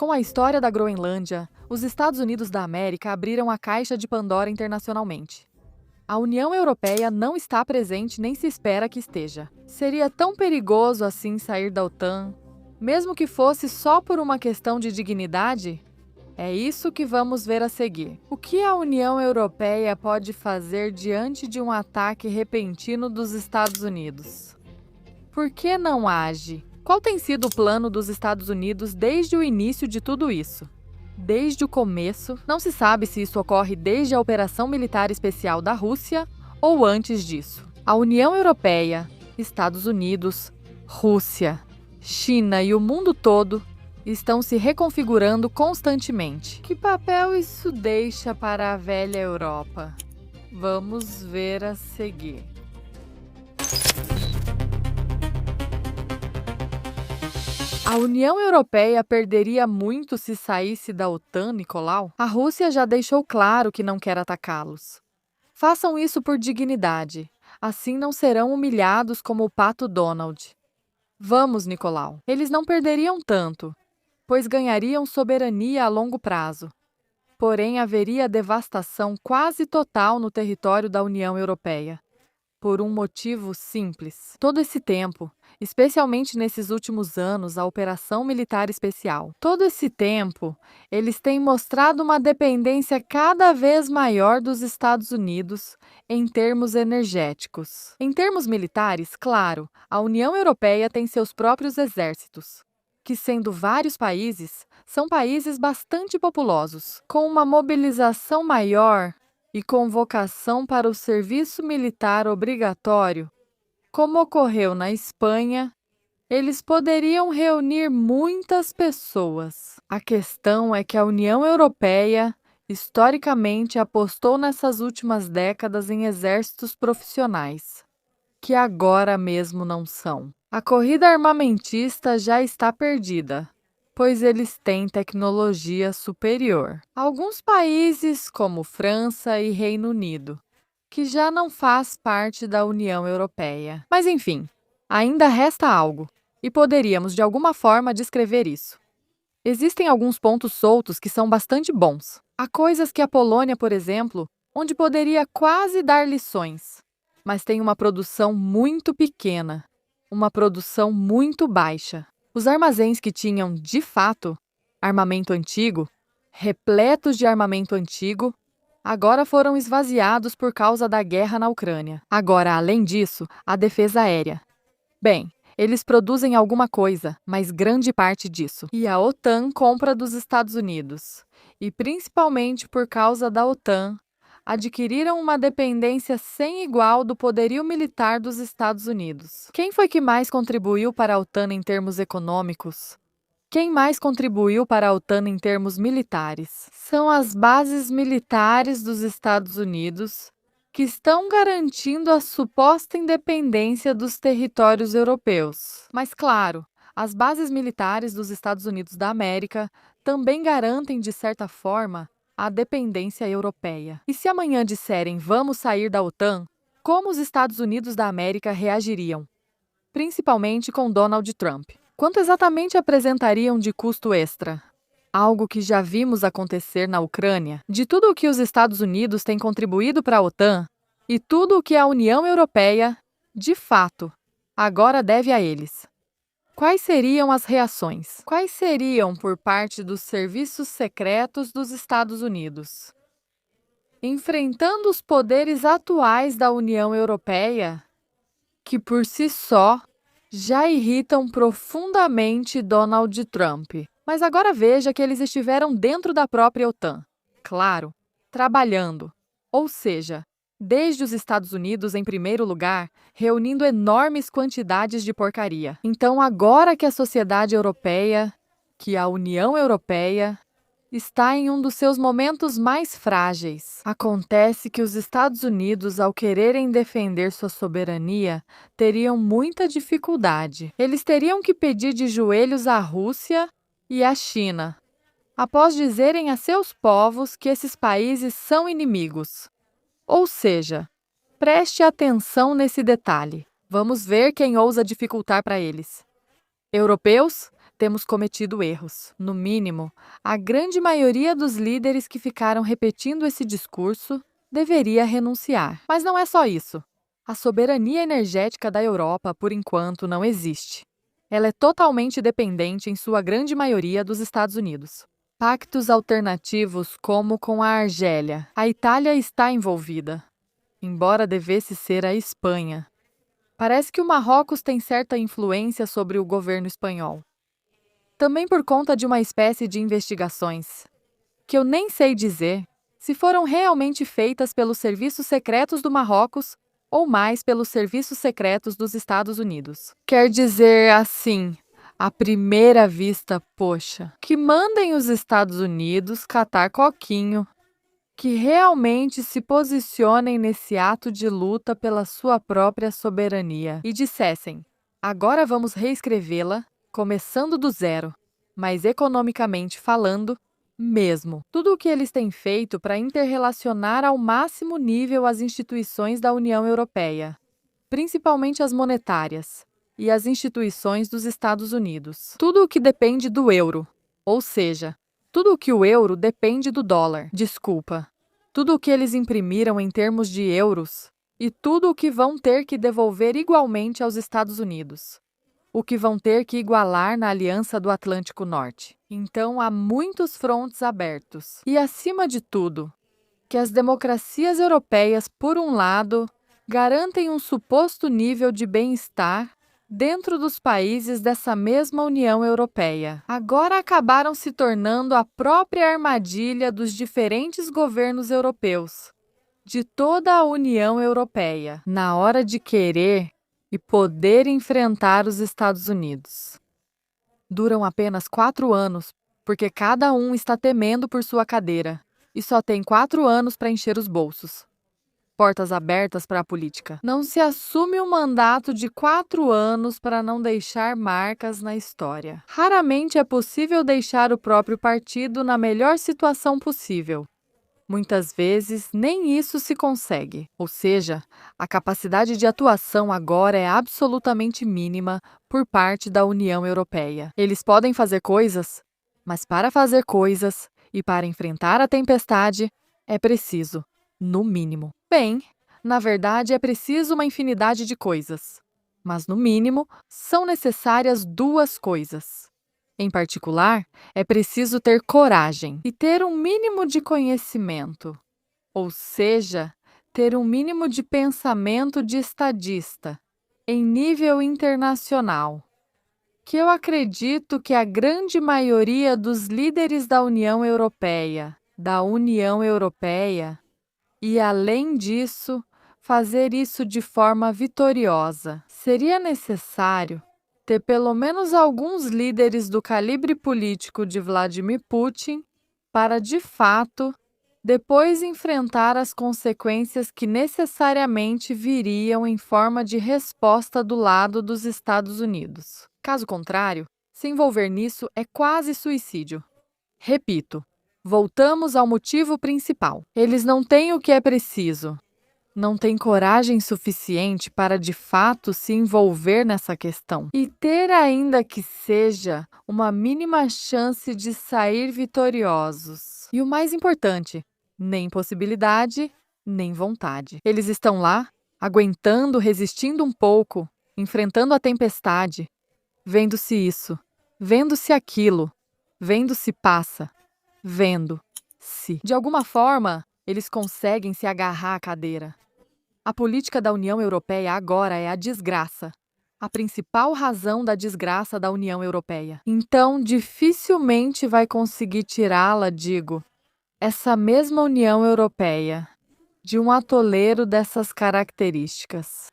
Com a história da Groenlândia, os Estados Unidos da América abriram a caixa de Pandora internacionalmente. A União Europeia não está presente nem se espera que esteja. Seria tão perigoso assim sair da OTAN, mesmo que fosse só por uma questão de dignidade? É isso que vamos ver a seguir. O que a União Europeia pode fazer diante de um ataque repentino dos Estados Unidos? Por que não age? Qual tem sido o plano dos Estados Unidos desde o início de tudo isso? Desde o começo, não se sabe se isso ocorre desde a Operação Militar Especial da Rússia ou antes disso. A União Europeia, Estados Unidos, Rússia, China e o mundo todo estão se reconfigurando constantemente. Que papel isso deixa para a velha Europa? Vamos ver a seguir. A União Europeia perderia muito se saísse da OTAN, Nicolau? A Rússia já deixou claro que não quer atacá-los. Façam isso por dignidade. Assim não serão humilhados como o Pato Donald. Vamos, Nicolau. Eles não perderiam tanto, pois ganhariam soberania a longo prazo. Porém, haveria devastação quase total no território da União Europeia. Por um motivo simples. Todo esse tempo, especialmente nesses últimos anos, a Operação Militar Especial. Todo esse tempo, eles têm mostrado uma dependência cada vez maior dos Estados Unidos em termos energéticos. Em termos militares, claro, a União Europeia tem seus próprios exércitos, que, sendo vários países, são países bastante populosos, com uma mobilização maior e convocação para o serviço militar obrigatório, como ocorreu na Espanha, eles poderiam reunir muitas pessoas. A questão é que a União Europeia, historicamente, apostou nessas últimas décadas em exércitos profissionais, que agora mesmo não são. A corrida armamentista já está perdida, pois eles têm tecnologia superior. Alguns países, como França e Reino Unido, que já não faz parte da União Europeia. Mas enfim, ainda resta algo, e poderíamos de alguma forma descrever isso. Existem alguns pontos soltos que são bastante bons. Há coisas que a Polônia, por exemplo, onde poderia quase dar lições, mas tem uma produção muito pequena, uma produção muito baixa. Os armazéns que tinham, de fato, armamento antigo, repletos de armamento antigo, agora foram esvaziados por causa da guerra na Ucrânia. Agora, além disso, a defesa aérea. Bem, eles produzem alguma coisa, mas grande parte disso. E a OTAN compra dos Estados Unidos. E principalmente por causa da OTAN, adquiriram uma dependência sem igual do poderio militar dos Estados Unidos. Quem foi que mais contribuiu para a OTAN em termos econômicos? Quem mais contribuiu para a OTAN em termos militares? São as bases militares dos Estados Unidos, que estão garantindo a suposta independência dos territórios europeus. Mas, claro, as bases militares dos Estados Unidos da América também garantem, de certa forma, a dependência europeia. E se amanhã disserem vamos sair da OTAN, como os Estados Unidos da América reagiriam? Principalmente com Donald Trump. Quanto exatamente apresentariam de custo extra? Algo que já vimos acontecer na Ucrânia, de tudo o que os Estados Unidos têm contribuído para a OTAN e tudo o que a União Europeia, de fato, agora deve a eles. Quais seriam as reações? Quais seriam por parte dos serviços secretos dos Estados Unidos? Enfrentando os poderes atuais da União Europeia, que por si só já irritam profundamente Donald Trump. Mas agora veja que eles estiveram dentro da própria OTAN. Claro, trabalhando. Ou seja, desde os Estados Unidos, em primeiro lugar, reunindo enormes quantidades de porcaria. Então, agora que a sociedade europeia, que a União Europeia, está em um dos seus momentos mais frágeis, acontece que os Estados Unidos, ao quererem defender sua soberania, teriam muita dificuldade. Eles teriam que pedir de joelhos à Rússia e à China, após dizerem a seus povos que esses países são inimigos. Ou seja, preste atenção nesse detalhe. Vamos ver quem ousa dificultar para eles. Europeus, temos cometido erros. No mínimo, a grande maioria dos líderes que ficaram repetindo esse discurso deveria renunciar. Mas não é só isso. A soberania energética da Europa, por enquanto, não existe. Ela é totalmente dependente, em sua grande maioria, dos Estados Unidos. Pactos alternativos, como com a Argélia. A Itália está envolvida, embora devesse ser a Espanha. Parece que o Marrocos tem certa influência sobre o governo espanhol. Também por conta de uma espécie de investigações, que eu nem sei dizer se foram realmente feitas pelos serviços secretos do Marrocos ou mais pelos serviços secretos dos Estados Unidos. Quer dizer assim, à primeira vista, poxa, que mandem os Estados Unidos catar coquinho, que realmente se posicionem nesse ato de luta pela sua própria soberania e dissessem: agora vamos reescrevê-la, começando do zero, mas economicamente falando, mesmo. Tudo o que eles têm feito para interrelacionar ao máximo nível as instituições da União Europeia, principalmente as monetárias, e as instituições dos Estados Unidos. Tudo o que depende do euro, ou seja, tudo o que o euro depende do dólar. Desculpa. Tudo o que eles imprimiram em termos de euros e tudo o que vão ter que devolver igualmente aos Estados Unidos. O que vão ter que igualar na Aliança do Atlântico Norte. Então, há muitos frontes abertos. E, acima de tudo, que as democracias europeias, por um lado, garantem um suposto nível de bem-estar dentro dos países dessa mesma União Europeia. Agora acabaram se tornando a própria armadilha dos diferentes governos europeus, de toda a União Europeia, na hora de querer e poder enfrentar os Estados Unidos. Duram apenas 4 anos, porque cada um está temendo por sua cadeira, e só tem 4 anos para encher os bolsos. Portas abertas para a política. Não se assume um mandato de 4 anos para não deixar marcas na história. Raramente é possível deixar o próprio partido na melhor situação possível. Muitas vezes, nem isso se consegue. Ou seja, a capacidade de atuação agora é absolutamente mínima por parte da União Europeia. Eles podem fazer coisas, mas para fazer coisas e para enfrentar a tempestade, é preciso, no mínimo. Bem, na verdade, é preciso uma infinidade de coisas. Mas, no mínimo, são necessárias 2 coisas. Em particular, é preciso ter coragem e ter um mínimo de conhecimento, ou seja, ter um mínimo de pensamento de estadista, em nível internacional, que eu acredito que a grande maioria dos líderes da União Europeia, e além disso, fazer isso de forma vitoriosa. Seria necessário ter pelo menos alguns líderes do calibre político de Vladimir Putin para, de fato, depois enfrentar as consequências que necessariamente viriam em forma de resposta do lado dos Estados Unidos. Caso contrário, se envolver nisso é quase suicídio. Repito, voltamos ao motivo principal. Eles não têm o que é preciso. Não tem coragem suficiente para de fato se envolver nessa questão e ter ainda que seja uma mínima chance de sair vitoriosos. E o mais importante, nem possibilidade, nem vontade. Eles estão lá, aguentando, resistindo um pouco, enfrentando a tempestade, vendo-se isso, vendo-se aquilo, vendo-se passa, vendo-se. De alguma forma, eles conseguem se agarrar à cadeira. A política da União Europeia agora é a desgraça. A principal razão da desgraça da União Europeia. Então, dificilmente vai conseguir tirá-la, essa mesma União Europeia, de um atoleiro dessas características.